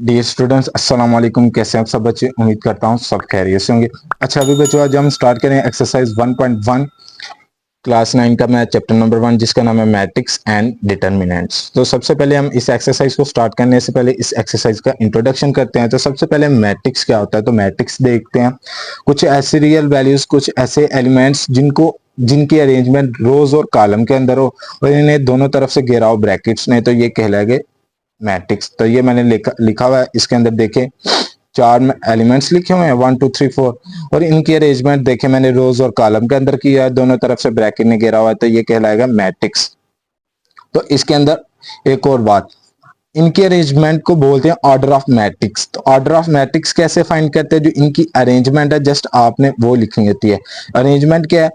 Dear students, अस्सलाम वालेकुम। कैसे हैं आप सब बच्चे? उम्मीद करता हूँ सब खैरियत से होंगे। अच्छा अभी बच्चों, आज हम स्टार्ट करें एक्सरसाइज 1.1 क्लास 9 का मैथ चैप्टर नंबर 1, जिसका नाम है मैट्रिक्स एंड डिटर्मिनेंट्स। तो सबसे पहले हम इस एक्सरसाइज को स्टार्ट करने से पहले इस एक्सरसाइज का इंट्रोडक्शन करते हैं। तो सबसे पहले मैट्रिक्स क्या होता है, तो मैट्रिक्स देखते हैं। कुछ ऐसे रियल वैल्यूज, कुछ ऐसे एलिमेंट्स जिनकी अरेंजमेंट रोज और कॉलम के अंदर हो और इन्हें दोनों तरफ से घेरा हो ब्रैकेट्स ने, तो ये कहलाएंगे मैट्रिक्स। तो ये मैंने लिखा हुआ है, इसके अंदर देखें चार एलिमेंट्स लिखे हुए हैं 1 2 3 4, और इनकी अरेंजमेंट देखें मैंने रोज और कॉलम के अंदर किया है, दोनों तरफ से ब्रैकेट ने घेरा हुआ है, तो ये कहलाएगा मैट्रिक्स। तो इसके अंदर एक और बात, इनकी अरेंजमेंट को बोलते हैं ऑर्डर ऑफ मैट्रिक्स। तो ऑर्डर ऑफ मैट्रिक्स कैसे फाइंड करते हैं? जो इनकी अरेंजमेंट है जस्ट आपने वो लिखनी होती है। अरेंजमेंट क्या है?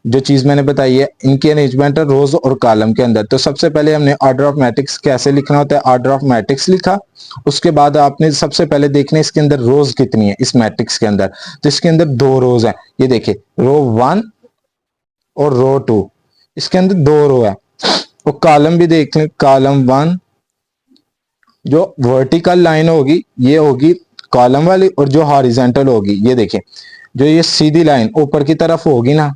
जो चीज मैंने बताई है, इनकी अरेंजमेंट है रोज और कॉलम के अंदर। तो सबसे पहले हमने ऑर्डर ऑफ मैट्रिक्स कैसे लिखना होता है, ऑर्डर ऑफ मैट्रिक्स लिखा। उसके बाद आपने सबसे पहले देखना है इसके अंदर रोज कितनी है इस मैट्रिक्स के अंदर। तो इसके अंदर दो रोज है, ये देखिए रो 1 और रो 2, इसके अंदर दो रो है। और कॉलम भी देख लें, कॉलम 1 जो वर्टिकल लाइन होगी ये होगी कॉलम वाली, और जो हॉरिजेंटल होगी ये देखें, जो ये सीधी लाइन ऊपर की तरफ होगी ना,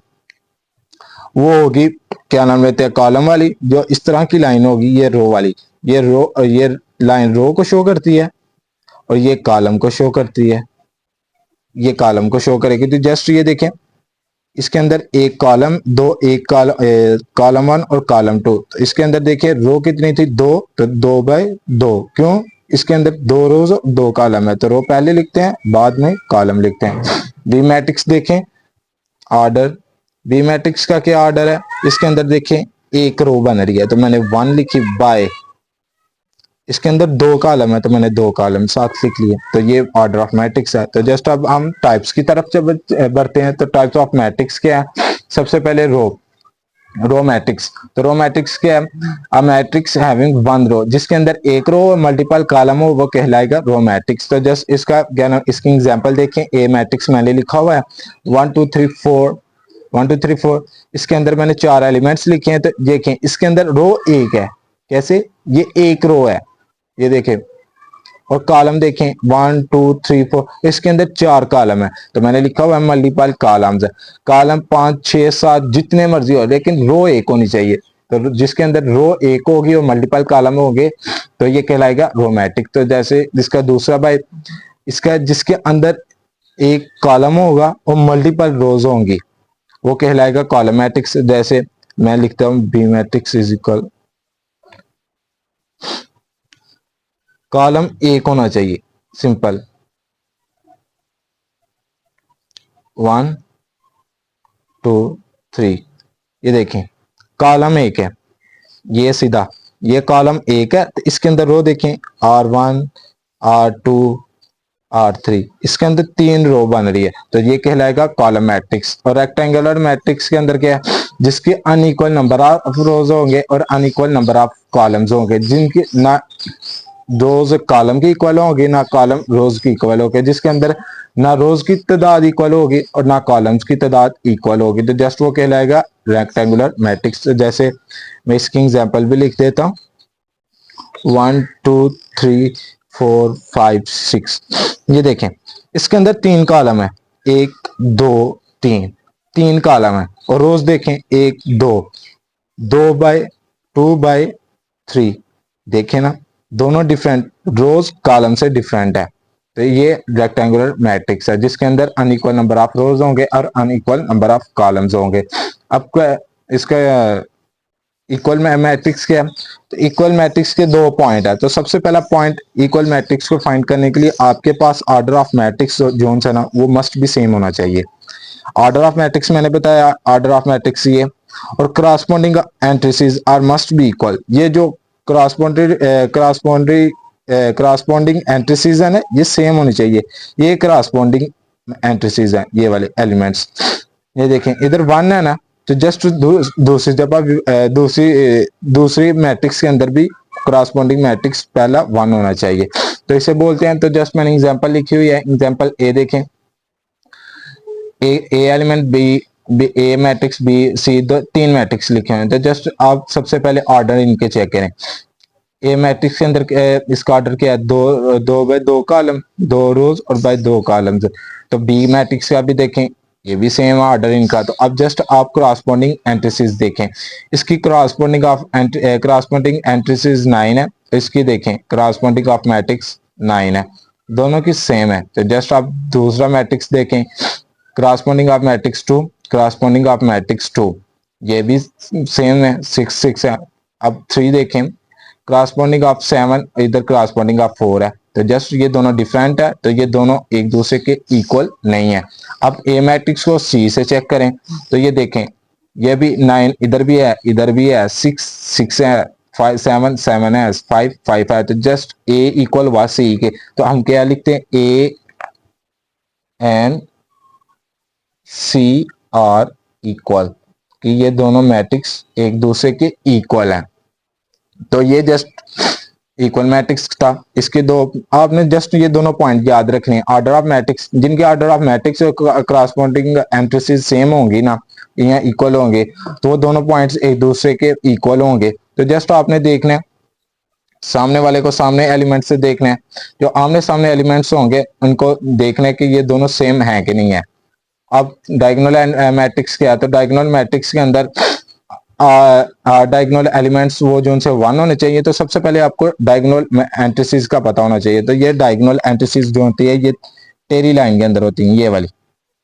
वो होगी क्या नाम लेते हैं, कॉलम वाली। जो इस तरह की लाइन होगी ये रो वाली, ये लाइन रो को शो करती है और ये कॉलम को शो करती है, ये कॉलम को शो करेगी। तो जस्ट ये देखें, इसके अंदर एक कॉलम दो, एक कॉलम 1 और कॉलम 2। तो इसके अंदर देखिए रो कितनी थी, दो, तो 2/2। क्यों? इसके अंदर दो रोज दो कॉलम है, तो रो पहले लिखते हैं बाद में कॉलम लिखते हैं। बी मैट्रिक्स देखें ऑर्डर, बी मैट्रिक्स का क्या ऑर्डर है? इसके अंदर देखें एक रो बन रही है तो मैंने 1 लिखी बाय, इसके अंदर दो कॉलम है तो मैंने दो कॉलम साथ लिख लिए। तो ये ऑर्डर ऑफ मैट्रिक्स है। तो जस्ट अब हम टाइप्स की तरफ जब बढ़ते हैं, तो टाइप्स ऑफ मैट्रिक्स क्या है? सबसे पहले रो मैट्रिक्स। तो रो मैट्रिक्स क्या है? A matrix having one row, जिसके अंदर एक रो और मल्टीपल कॉलम हो वो कहलाएगा रो मैट्रिक्स। तो जस्ट इसका क्या, इसकी एग्जांपल देखें। ए मैट्रिक्स मैंने लिखा हुआ है 1 2 3 4, 1 2 3 4। इसके अंदर मैंने चार एलिमेंट्स लिखे हैं, तो देखें इसके अंदर रो एक है। कैसे? ये एक रो है, ये देखें। और कॉलम देखें 1 2 3 4, इसके अंदर चार कॉलम है, तो मैंने लिखा हुआ है मल्टीपल कॉलम्स है। कॉलम 5 6 7 जितने मर्जी हो, लेकिन रो एक होनी चाहिए। तो जिसके अंदर रो एक होगी और मल्टीपल कॉलम होंगे तो ये कहलाएगा रो मैट्रिक्स। तो जैसे इसका दूसरा भाई, इसका जिसके अंदर एक कॉलम होगा और मल्टीपल रोज होंगी वो कहलाएगा कॉलम मैट्रिक्स। जैसे मैं लिखता हूं B matrix is equal, column एक होना चाहिए, सिंपल 1 2 3। ये देखें कॉलम एक है, ये सीधा, ये कॉलम एक है, तो इसके अंदर रो देखें R1 R2 R3, इसके अंदर तीन रो बन रही है, तो ये कहलाएगा कॉलम मैट्रिक्स। और रेक्टेंगुलर मैट्रिक्स के अंदर क्या है? जिसके अनइक्वल नंबर ऑफ रोज होंगे और अनइक्वल नंबर ऑफ कॉलम्स होंगे, जिनके ना रोज कॉलम की इक्वल होगी ना कॉलम रोज की इक्वल होगी, जिसके अंदर ना रोज की तादाद इक्वल होगी और ना कॉलम्स की तादाद इक्वल होगी, तो जस्ट वो कहलाएगा रेक्टेंगुलर मैट्रिक्स। जैसे मैं इसकी एग्जांपल भी लिख देता हूँ 1 2 3 4 5 6। ये देखें इसके अंदर तीन कॉलम है, 1 2 3, तीन कॉलम है। और रोज देखें 1 2, 2/2/3। देखें ना, दोनों डिफरेंट रोज कॉलम से डिफरेंट है। तो ये रेक्टेंगुलर मैट्रिक्स है जिसके अंदर अनइक्वल नंबर ऑफ रोज होंगे और अनइक्वल नंबर ऑफ कॉलम्स होंगे। अब इसका इक्वल मैट्रिक्स क्या है? तो इक्वल मैट्रिक्स के दो पॉइंट है। तो सबसे पहला पॉइंट, इक्वल मैट्रिक्स को फाइंड करने के लिए आपके पास ऑर्डर ऑफ मैट्रिक्स जोन है ना, वो मस्ट भी सेम होना चाहिए। ऑर्डर ऑफ मैट्रिक्स मैंने बताया, ऑर्डर ऑफ मैट्रिक्स ये, और corresponding entries are must be equal. ये जो करस्पॉन्डिंग एंट्रीज है ना, ये सेम होनी चाहिए। ये करस्पॉन्डिंग एंट्रीज है, ये वाले एलिमेंट्स। ये देखें इधर 1 है ना, तो जस्ट दूसरी जगह दूसरी मैट्रिक्स के अंदर भी करस्पॉन्डिंग मैट्रिक्स पहला 1 होना चाहिए। तो इसे बोलते हैं, तो जस्ट मैंने एग्जांपल लिखी हुई है। एग्जांपल ए देखें, ए एलिमेंट बी, ए मैट्रिक्स बी सी, दो तीन मैट्रिक्स लिखे हुए हैं। तो जस्ट आप सबसे पहले ऑर्डर इनके चेक करें। ए मैट्रिक्स के अंदर इसका ऑर्डर क्या है, दो दो बाय दो कॉलम, दो रोज और बाय दो कॉलम्स। तो बी मैट्रिक्स का भी देखें, ये भी सेम ऑर्डर इनका। तो अब जस्ट आप क्रॉसपोंडिंग एंट्रीज देखें, इसकी क्रॉसपोंडिंग एंट्रीज 9 है, इसकी देखें क्रॉसपोंडिंग ऑफ मैट्रिक्स 9 है, दोनों की सेम है। तो जस्ट आप दूसरा मैट्रिक्स देखें, corresponding of matrix 2, corresponding of matrix 2, ये भी सेम है, 6 6 है। अब 3 देखें, क्रॉसपोंडिंग ऑफ 7, इधर क्रॉसपोंडिंग ऑफ 4 है। तो जस्ट ये दोनों डिफरेंट है, तो ये दोनों एक दूसरे के इक्वल नहीं है। अब ए मैट्रिक्स को सी से चेक करें, तो ये देखें, ये भी 9 इधर भी है, इधर भी है, 6 6 है, 5 7 7 है, 5 5 है। तो जस्ट ए इक्वल हुआ सी के, तो हम क्या लिखते हैं, A and C are equal, कि ये दोनों मैट्रिक्स एक दूसरे के इक्वल हैं। तो ये जस्ट इक्वल मैट्रिक्स था। इसके दो आपने जस्ट ये दोनों पॉइंट याद रखने हैं, ऑर्डर ऑफ मैट्रिक्स, जिनके ऑर्डर ऑफ मैट्रिक्स और क्रॉसपोंडिंग एंट्रीज सेम होंगी ना, या इक्वल होंगे, तो वो दोनों पॉइंट्स एक दूसरे के इक्वल होंगे। तो जस्ट आपने देखना है, सामने वाले को सामने एलिमेंट से देखना है, जो आमने सामने एलिमेंट्स होंगे उनको देखना है कि ये दोनों सेम है कि नहीं है। अब डायगोनल मैट्रिक्स क्या है, तो डायगोनल मैट्रिक्स के अंदर डायगोनल एलिमेंट्स वो जो उनसे 1 होने चाहिए। तो सबसे पहले आपको डायगोनल एंट्रीज का पता होना चाहिए। तो ये डायगोनल एंट्रीज जो होती है, ये टेरी लाइन के अंदर होती हैं, ये वाली,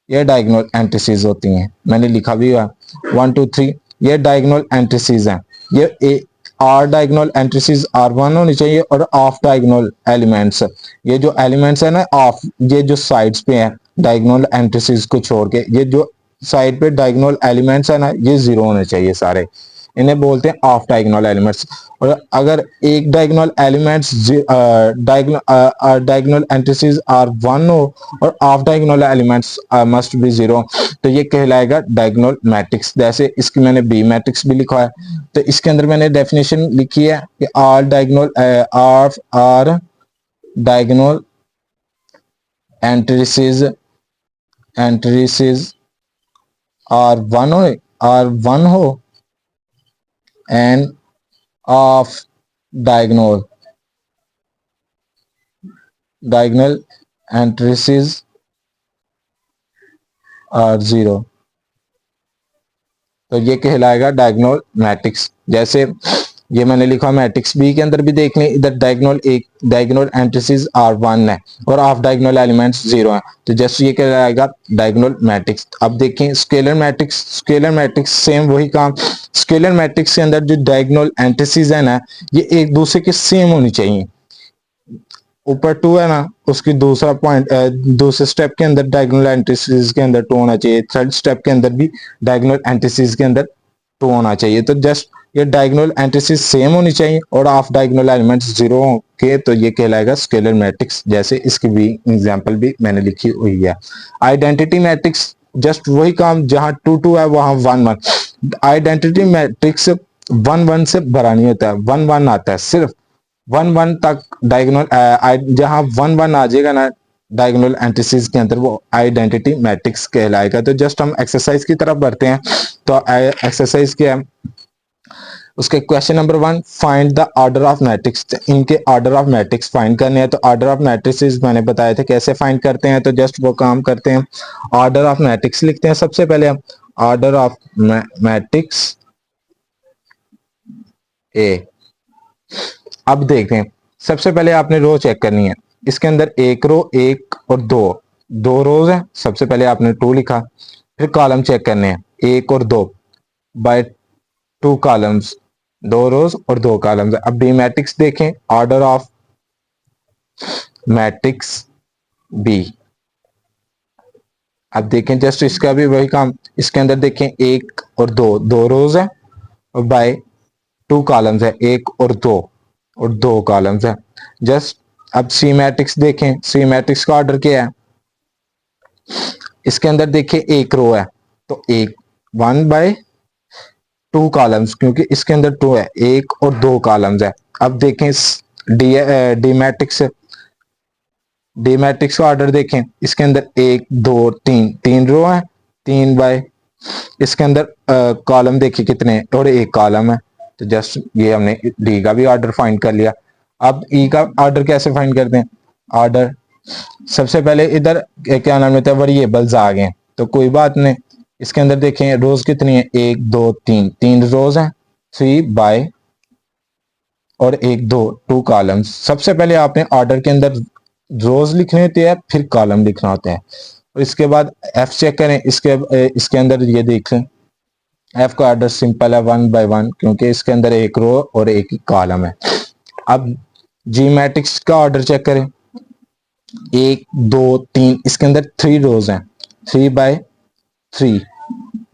ये डायगोनल एंट्रीज होती हैं, मैंने लिखा भी हुआ 1 2 3, ये डायगोनल एंट्रीज हैं। ये आर डायगोनल एंट्रीज R1 होनी चाहिए, और ऑफ डायगोनल एलिमेंट्स, ये जो एलिमेंट्स है ना ऑफ, ये जो साइड्स पे हैं डायगोनल एंट्रीज को छोड़ के, ये जो साइड पे डायगोनल एलिमेंट्स है ना, ये 0 होने चाहिए सारे, इन्हें बोलते हैं ऑफ डायगोनल एलिमेंट्स। और अगर एक diagonal elements diagonal entries R1 हो और of diagonal elements must be 0, तो ये कहलाएगा डायगोनल मैट्रिक्स। जैसे इसकी मैंने बी मैट्रिक्स भी लिखा है, तो इसके अंदर मैंने डेफिनेशन लिखी है कि आर डायगोनल एंट्रीज R1 हो and of diagonal entries are 0, तो ये कहलाएगा डायगोनल मैट्रिक्स। जैसे ये मैंने लिखा मैट्रिक्स बी के अंदर भी देख लें, इधर डायगोनल एंट्रीज R1 है और ऑफ डायगोनल एलिमेंट्स 0 है, तो जस्ट ये कहलाएगा डायगोनल मैट्रिक्स। अब देखें स्केलर मैट्रिक्स सेम वही काम। स्केलर मैट्रिक्स के अंदर जो डायगोनल एंट्रीज है ना, ये एक दूसरे के सेम होनी चाहिए। ऊपर 2 है ना, उसकी दूसरा पॉइंट दूसरे स्टेप के अंदर डायगोनल एंट्रीज के अंदर 2 होना चाहिए, थर्ड स्टेप के अंदर भी डायगोनल एंट्रीज के अंदर 2 होना चाहिए। तो जस्ट ये डायगोनल एंट्रीज सेम होनी चाहिए और ऑफ डायगोनल एलिमेंट्स 0 के, तो ये कहलाएगा स्केलर मैट्रिक्स। जैसे इसकी भी एग्जांपल भी मैंने लिखी हुई है। आइडेंटिटी मैट्रिक्स जस्ट वही काम, जहां 2 2 है वहां 1 1। आइडेंटिटी मैट्रिक्स 1 1 से भरा नहीं होता है, 1 1 आता है, सिर्फ 1 1 तक डायगोनल, जहां 1 1 आ जाएगा ना डायगोनल एंट्रीज के अंदर, वो आइडेंटिटी मैट्रिक्स कहलाएगा। तो जस्ट हम एक्सरसाइज की तरफ बढ़ते हैं। तो एक्सरसाइज क्या है, उसके question number 1, find the order of matrix. इनके ऑर्डर ऑफ मैट्रिक्स फाइंड करने हैं। तो ऑर्डर ऑफ मैट्रिक्स मैंने बताए थे कैसे फाइंड करते हैं, तो जस्ट वो काम करते हैं। ऑर्डर ऑफ मैट्रिक्स लिखते हैं सबसे पहले हम, ऑर्डर ऑफ मैट्रिक्स ए। अब देखते हैं, सबसे पहले आपने रो चेक करनी है। इसके अंदर एक रो, एक और दो रोज है। सबसे पहले आपने 2 लिखा, फिर कॉलम चेक करने हैं, 1 और 2 बाय 2 कॉलम्स, 2 रोज और 2 कॉलम्स। अब बी मैट्रिक्स देखें, ऑर्डर ऑफ मैट्रिक्स बी। अब देखें जस्ट इसका भी वही काम, इसके अंदर देखें 1 और 2 रोज है और बाय 2 कॉलम्स है, 1 और 2 कॉलम्स है। जस्ट अब सी मैट्रिक्स देखें, सी मैट्रिक्स का ऑर्डर क्या है, इसके अंदर देखें 1 रो है, तो 1 बाय 2 कॉलम्स, क्योंकि इसके अंदर 2 है, 1 और 2 कॉलम्स है। अब देखें डी मैट्रिक्स का ऑर्डर देखें, इसके अंदर 1 2 3 रो है, 3 बाय, इसके अंदर कॉलम देखिए कितने, और 1 कॉलम है, तो जस्ट ये हमने डी का भी ऑर्डर फाइंड कर लिया। अब ई का ऑर्डर कैसे फाइंड करते हैं? ऑर्डर सबसे पहले इधर क्या नाम लेते हैं, वेरिएबल्स आ गए, तो कोई बात नहीं। इसके अंदर देखें रोज कितनी है, 1 2 3, 3 रोज हैं, 3 बाय और 1 2, 2 कॉलम्स। सबसे पहले आपने ऑर्डर के अंदर रोज लिखने होते हैं, फिर कॉलम लिखना होता है। और इसके बाद एफ चेक करें, इसके अंदर ये देखें एफ का ऑर्डर सिंपल है 1 बाय 1, क्योंकि इसके अंदर एक रो और एक ही कॉलम है। अब जी मैट्रिक्स का ऑर्डर चेक करें, 1 2 3, इसके अंदर 3 रोज हैं, 3 बाय 3,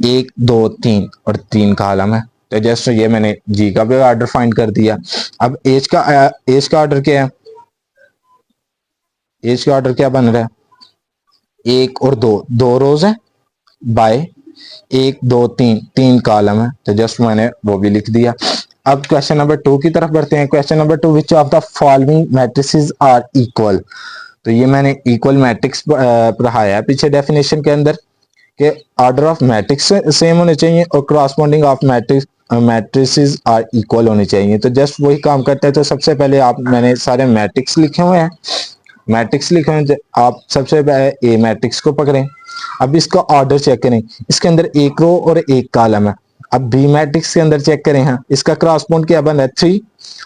1 2 3 और 3 कॉलम है। तो जस्ट ये मैंने जी का भी ऑर्डर फाइंड कर दिया। अब एज का ऑर्डर क्या है? एज का ऑर्डर क्या बन रहा है? 1 और 2, 2 रोज है बाय 1 2 3, 3 कॉलम है। तो जस्ट मैंने वो भी लिख दिया। अब क्वेश्चन नंबर 2 की तरफ बढ़ते हैं। Question number 2, which of the following matrices are equal? तो ये मैंने इक्वल मैट्रिक्स पढ़ाया है पीछे डेफिनेशन के अंदर, कि ऑर्डर ऑफ मैट्रिक्स सेम होने चाहिए और corresponding of matrices are equal होने चाहिए। तो जस्ट वही काम करते हैं। तो सबसे पहले मैंने सारे मैट्रिक्स लिखे हुए हैं, मैट्रिक्स लिखे हुए हैं, आप सबसे पहले ए मैट्रिक्स को पकड़ें। अब इसका ऑर्डर चेक करें, इसके अंदर एक रो और एक कॉलम है। अब बी मैट्रिक्स के अंदर चेक करें, हाँ इसका क्रॉसपोंड क्या बन रहा है, 3।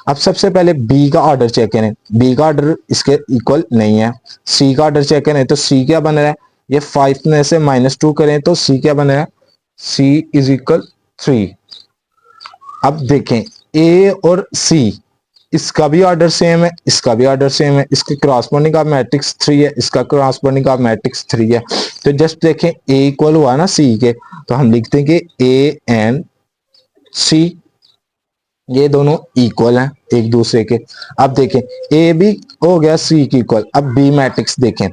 अब सबसे पहले बी का ऑर्डर चेक करें, बी का ऑर्डर इसके इक्वल नहीं है। सी का ऑर्डर चेक करें, तो सी क्या बन रहा है, ये 5 में से -2 करें तो सी क्या बन रहा है, सी इज इक्वल 3। अब देखें ए और सी, इसका भी ऑर्डर सेम है, इसका भी ऑर्डर सेम है, इसके क्रॉसपोंडिंग ऑफ मैट्रिक्स 3 है, इसका क्रॉसपोंडिंग ऑफ मैट्रिक्स 3 है। तो जस्ट देखें ए इक्वल हुआ ना सी के, तो हम लिखते हैं कि ए एंड सी ये दोनों इक्वल हैं एक दूसरे के। अब देखें ए भी हो गया सी की इक्वल। अब बी मैट्रिक्स देखें,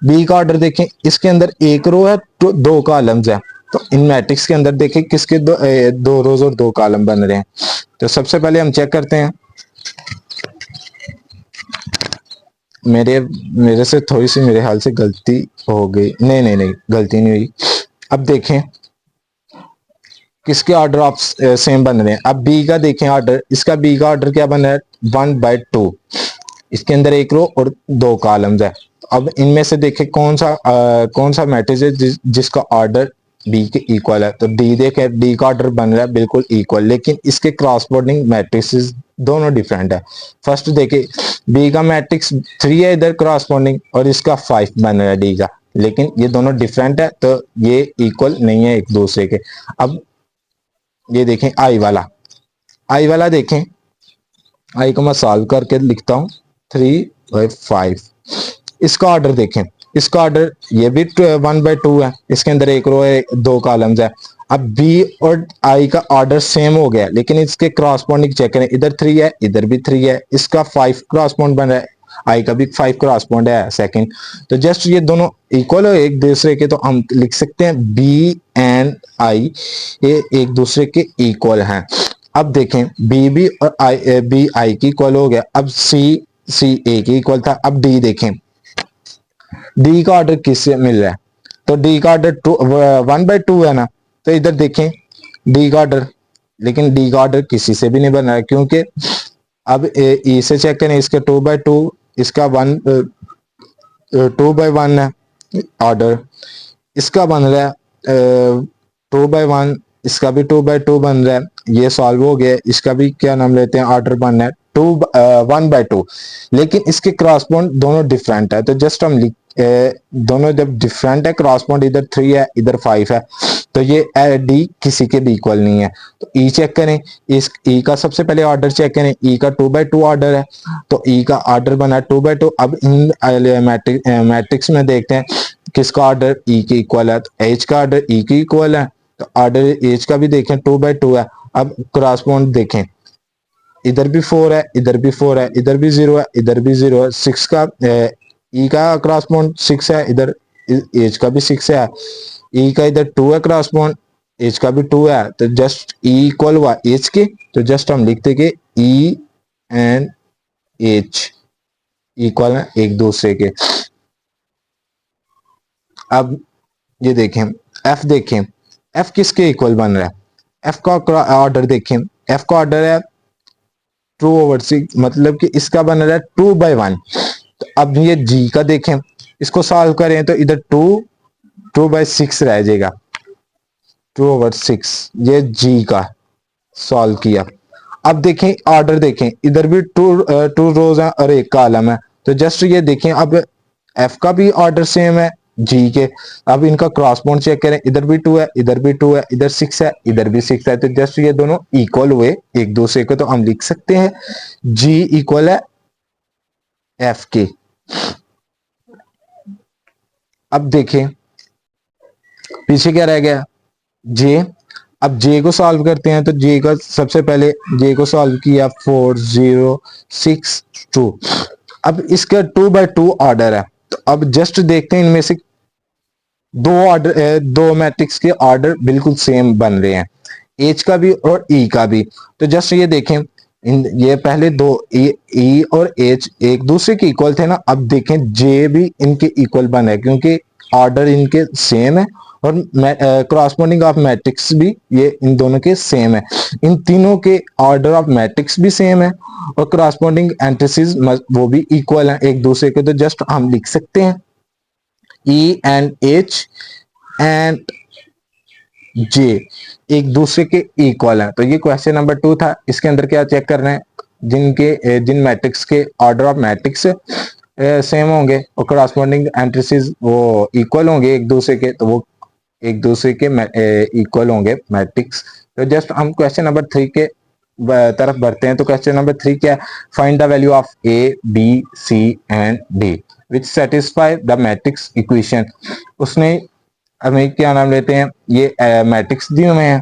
बी का ऑर्डर देखें, इसके अंदर एक रो है तो 2 कॉलम्स है। तो इन मैट्रिक्स के अंदर देखें किसके दो रोज और 2 कॉलम बन रहे हैं। तो सबसे पहले हम चेक करते हैं, मेरे से थोड़ी सी मेरे ख्याल से गलती हो गई, नहीं गलती नहीं हुई। अब देखें किसके ऑर्डर ऑफ सेम बन रहे हैं। अब बी का देखें ऑर्डर, इसका बी का ऑर्डर क्या बन रहा है, 1/2, इसके अंदर एक रो और 2 कॉलम्स है। अब इनमें से देखें कौन सा मैट्रिक्स है जिसका ऑर्डर डी के इक्वल है। तो डी देखें, डी का ऑर्डर बन रहा है बिल्कुल इक्वल, लेकिन इसके क्रॉसपोंडिंग मैट्रिक्स दोनों डिफरेंट है। फर्स्ट देखे बी का मैट्रिक्स 3 है इधर क्रॉसपोंडिंग, और इसका 5 बन रहा है डी का, लेकिन ये दोनों डिफरेंट है तो ये इक्वल नहीं है एक दूसरे के। अब ये देखें आई वाला देखें, आई को मैं सॉल्व करके लिखता हूं 3/5। इसका ऑर्डर देखें, इसका ऑर्डर ये भी 1/2 है, इसके अंदर एक रो है 2 कॉलम्स है। अब बी और आई का ऑर्डर सेम हो गया, लेकिन इसके क्रॉसपोंडिंग चेक करें, इधर 3 है इधर भी 3 है, इसका 5 क्रॉसपोंड बन रहा है, आई का भी 5 क्रॉसपोंड है सेकंड। तो जस्ट ये दोनों इक्वल हो एक दूसरे के, तो हम लिख सकते हैं बी एंड आई ये एक दूसरे के इक्वल हैं। अब देखें बी और बी आई की इक्वल हो गया। अब सी ए की इक्वल था। अब डी देखें, डी का ऑर्डर किससे मिल रहा है, तो डी का ऑर्डर 1/2 है ना। तो इधर देखें डी का ऑर्डर, लेकिन डी का ऑर्डर किसी से भी नहीं बन रहा है, क्योंकि अब ई से चेक करें, इसके 2/2, इसका 2/1 है ऑर्डर, इसका बन रहा है 2/1, इसका भी 2/2 बन रहा है। ये सॉल्व हो गया, इसका भी क्या नाम लेते हैं ऑर्डर बन रहा है 1/2, लेकिन इसके क्रॉसपोंड दोनों डिफरेंट है। तो जस्ट हम दोनों जब डिफरेंट है, क्रॉसपोंड इधर 3 है इधर 5 है, तो ये डी किसी के भी इक्वल नहीं है। तो ई चेक करें, इस ई का सबसे पहले ऑर्डर चेक करें, ई का 2/2 ऑर्डर है, तो ई का ऑर्डर बना 2/2। अब इन मैट्रिक्स में देखते हैं किसका ऑर्डर ई के इक्वल है, तो एच का ऑर्डर ई के इक्वल है, तो ऑर्डर एच का भी देखें 2/2 है। अब क्रॉसपोंड देखें, इधर भी 4 है इधर भी 4 है, इधर भी 0 है इधर भी 0 है। 6 का ई का क्रॉसपोंड 6 है, इधर एच का भी 6 है, ई का इधर 2 है क्रॉसपोंड, एच का भी 2 है, तो जस्ट ई इक्वल हुआ एच के। तो जस्ट हम लिखते कि ई एंड एच इक्वल है एक दूसरे के। अब ये देखें एफ देखें, एफ किसके इक्वल बन रहा है, एफ का ऑर्डर देखें, एफ का ऑर्डर है 2/6, मतलब कि इसका बन रहा है 2/1। तो अब ये जी का देखें, इसको सॉल्व करें तो इधर 2/6 रह जाएगा, 2/6। ये जी का सॉल्व किया। अब देखें ऑर्डर, देखें इधर भी टू रोज है और एक कॉलम है। तो जस्ट ये देखें, अब एफ का भी ऑर्डर सेम है जी के। अब इनका क्रॉसपोर्ट चेक करें, इधर भी 2 है, इधर भी 2 है, इधर 6 है, इधर भी 6 है। तो जस्ट ये दोनों इक्वल हुए एक दूसरे को, तो हम लिख सकते हैं जी इक्वल है एफ के। अब देखें पीछे क्या रह गया, जे। अब जे को सॉल्व करते हैं, तो जे का सबसे पहले जे को सॉल्व किया 4062। अब इसका 2/2 ऑर्डर है। तो अब जस्ट देखते हैं इनमें से दो ऑर्डर, दो मैट्रिक्स के ऑर्डर बिल्कुल सेम बन रहे हैं, एच का भी और ई का भी। तो जस्ट ये देखें, ये पहले दो ई और एच एक दूसरे के इक्वल थे ना। अब देखें जे भी इनके इक्वल बना है, क्योंकि ऑर्डर इनके सेम है और क्रॉसपोंडिंग ऑफ मैट्रिक्स भी ये इन दोनों के सेम है। इन तीनों के ऑर्डर ऑफ मैट्रिक्स भी सेम है और क्रॉसपोंडिंग एंट्रीज वो भी इक्वल है एक दूसरे के। तो जस्ट हम लिख सकते हैं ई एंड एच एंड जे एक दूसरे के इक्वल है। तो ये क्वेश्चन नंबर 2 था। इसके अंदर क्या चेक करना है, जिन मैट्रिक्स के ऑर्डर ऑफ मैट्रिक्स सेम होंगे और करस्पॉन्डिंग एंट्रीज वो इक्वल होंगे एक दूसरे के, तो वो एक दूसरे के इक्वल होंगे मैट्रिक्स। तो जस्ट हम क्वेश्चन नंबर 3 के तरफ बढ़ते हैं। तो क्वेश्चन नंबर 3 क्या है, find the value of A B C and D which satisfy the matrix equation. उसने हमें क्या नाम लेते हैं, ये मैट्रिक्स दिए हुए हैं।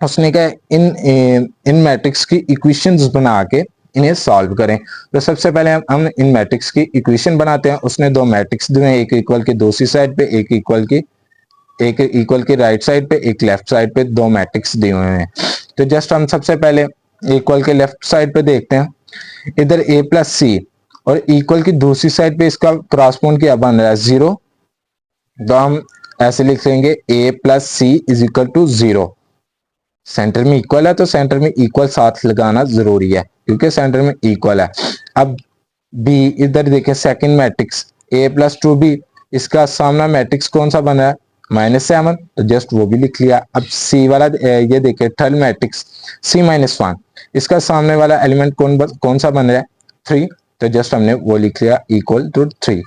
उसने क्या इन मैट्रिक्स की इक्वेशंस बना के इन्हें सॉल्व करें। तो सबसे पहले हम इन मैट्रिक्स की इक्वेशन बनाते हैं। उसने दो मैट्रिक्स दिए हैं, एक इक्वल के दूसरी साइड पे, एक इक्वल के राइट साइड पे, एक लेफ्ट साइड पे, दो मैट्रिक्स दिए हुए हैं। तो जस्ट हम सबसे पहले इक्वल के लेफ्ट साइड पे देखते हैं। इधर a प्लस सी और इक्वल की दूसरी साइड पे इसका क्रॉसपोंड क्या बन रहा है 0। तो हम ऐसे लिख लेंगे a plus C is equal to 0। Center में इक्वल है तो सेंटर में इक्वल साथ लगाना जरूरी है, क्योंकि सेंटर में इक्वल है। अब बी, इधर देखें second matrix a plus 2b, इसका सामना मैट्रिक्स कौन सा बना है -7, तो जस्ट वो भी लिख लिया। अब सी वाला ये देखिए थर्ड मैट्रिक्स C-1, इसका सामने वाला एलिमेंट कौन सा बन रहा है 3, तो जस्ट हमने वो लिख लिया इक्वल टू 3।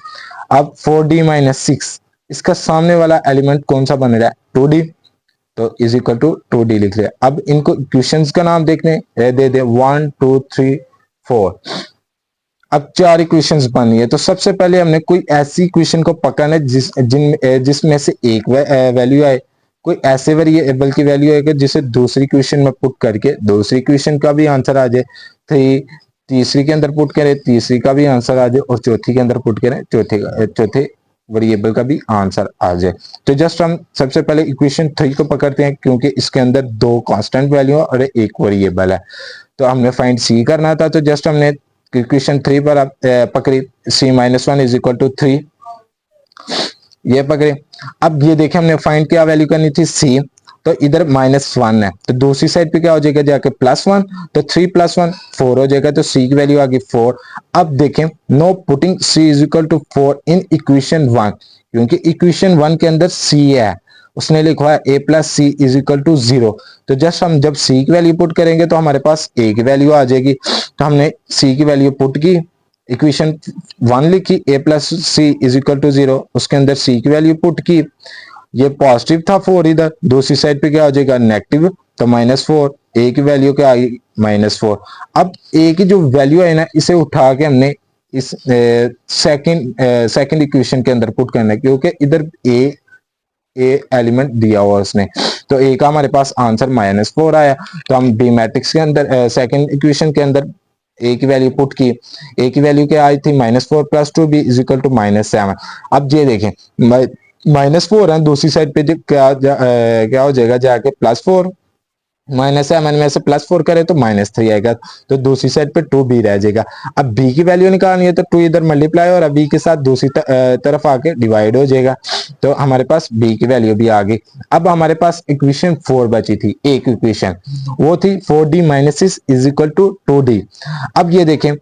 अब 4D-6, इसका सामने वाला एलिमेंट कौन सा बन रहा है 2D, तो इज इक्वल टू 2D लिख लिया। अब इनको इक्वेशंस का नाम देखने दे 1 2 3 4। अब 4 इक्वेशंस बनी है। तो सबसे पहले हमने कोई ऐसी इक्वेशन को पकड़ना है जिसमें से एक वैल्यू आए, कोई ऐसे वेरिएबल की वैल्यू आएगी जिसे दूसरी इक्वेशन में पुट करके दूसरी इक्वेशन का भी आंसर आ जाए, तीसरी के अंदर पुट करें तीसरी का भी आंसर आ जाए, और चौथी के अंदर पुट करें चौथे वेरिएबल का भी आंसर आ जाए। तो जस्ट हम सबसे पहले इक्वेशन 3 को पकड़ते हैं, क्योंकि इसके अंदर दो कांस्टेंट वैल्यू और एक वेरिएबल है। तो हमने फाइंड सी करना था, तो जस्ट हमने इक्वेशन 3 पर पकड़ी C-1 इज इक्वल टू 3, ये पकड़े। अब ये देखें हमने फाइंड क्या वैल्यू करनी थी C, तो इधर -1 है, तो दूसरी साइड पे क्या हो जाएगा जाके +1, तो 3 + 1 4 हो जाएगा, तो C की वैल्यू आ गई 4। अब देखें no putting C is equal to 4 in equation 1, क्योंकि इक्वेशन 1 के अंदर C है, उसने लिखा है a plus C is equal to 0। तो जस्ट हम जब C की वैल्यू पुट करेंगे तो हमारे पास a की वैल्यू आ जाएगी। तो हमने C की वैल्यू पुट की, इक्वेशन 1 लिखी a plus C is equal to 0, उसके अंदर C की वैल्यू पुट की, ये पॉजिटिव था 4, इधर दूसरी साइड पे क्या हो जाएगा नेगेटिव, तो -4, a की वैल्यू क्या आई -4। अब a की जो वैल्यू है ना, इसे उठा के हमने इस सेकंड इक्वेशन के अंदर पुट करना है, क्योंकि इधर a एलिमेंट दिया हुआ उसने, तो a का हमारे पास आंसर -4 आया। तो हम b मैट्रिक्स के अंदर सेकंड इक्वेशन के अंदर a की वैल्यू पुट की, a की वैल्यू क्या आई थी -4 + 2b इज इक्वल टू -7। अब ये देखें -4 है, दूसरी साइड पे क्या हो जाएगा जाके +4, माइनस है, मैंने में से +4 करे तो -3 आएगा, तो दूसरी साइड पे 2b रह जाएगा। अब b की वैल्यू निकालनी है तो 2 इधर मल्टीप्लाई और b के साथ दूसरी तरफ आके डिवाइड हो जाएगा, तो हमारे पास b की वैल्यू भी आ गई। अब हमारे पास इक्वेशन 4 बची थी, एक इक्वेशन वो थी 4d - 6 = 2d। अब ये देखें,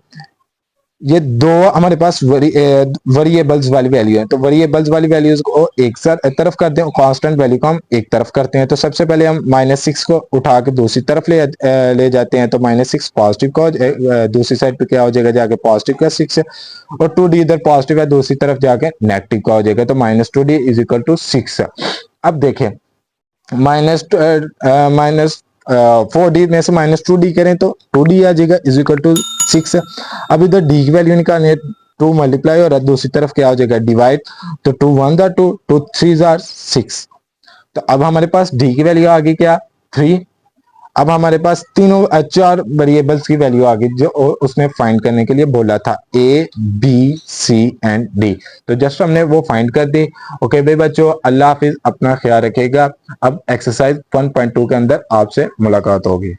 ये दो हमारे पास वेरिएबल्स वाली वैल्यू है, तो वेरिएबल्स वाली वैल्यूज को एक तरफ करते हैं, कांस्टेंट वैल्यू को हम एक तरफ करते हैं। तो सबसे पहले हम -6 को उठा के दूसरी तरफ ले जाते हैं, तो -6 पॉजिटिव का दूसरी साइड पे क्या हो जाएगा, जाके पॉजिटिव का 6 और 2d इधर पॉजिटिव है, दूसरी तरफ जाके नेगेटिव का हो जाएगा, तो -2d = 6। अब देखें, माइनस माइनस 4d में से -2d करें तो 2d आ जाएगा =6। अब इधर d की वैल्यू निकालनी है, 2 मल्टीप्लाई और दूसरी तरफ क्या हो जाएगा, डिवाइड, तो 2 1 2, 2 3 6। तो अब हमारे पास d की वैल्यू आ गई क्या, 3। अब हमारे पास चार वेरिएबल्स की वैल्यू आ गई जो उसने फाइंड करने के लिए बोला था, a b c and d। तो जस्ट हमने वो फाइंड कर दी। ओके भाई बच्चों, अल्लाह हाफिज, अपना ख्याल रखिएगा। अब एक्सरसाइज 1.2 के अंदर आपसे मुलाकात होगी।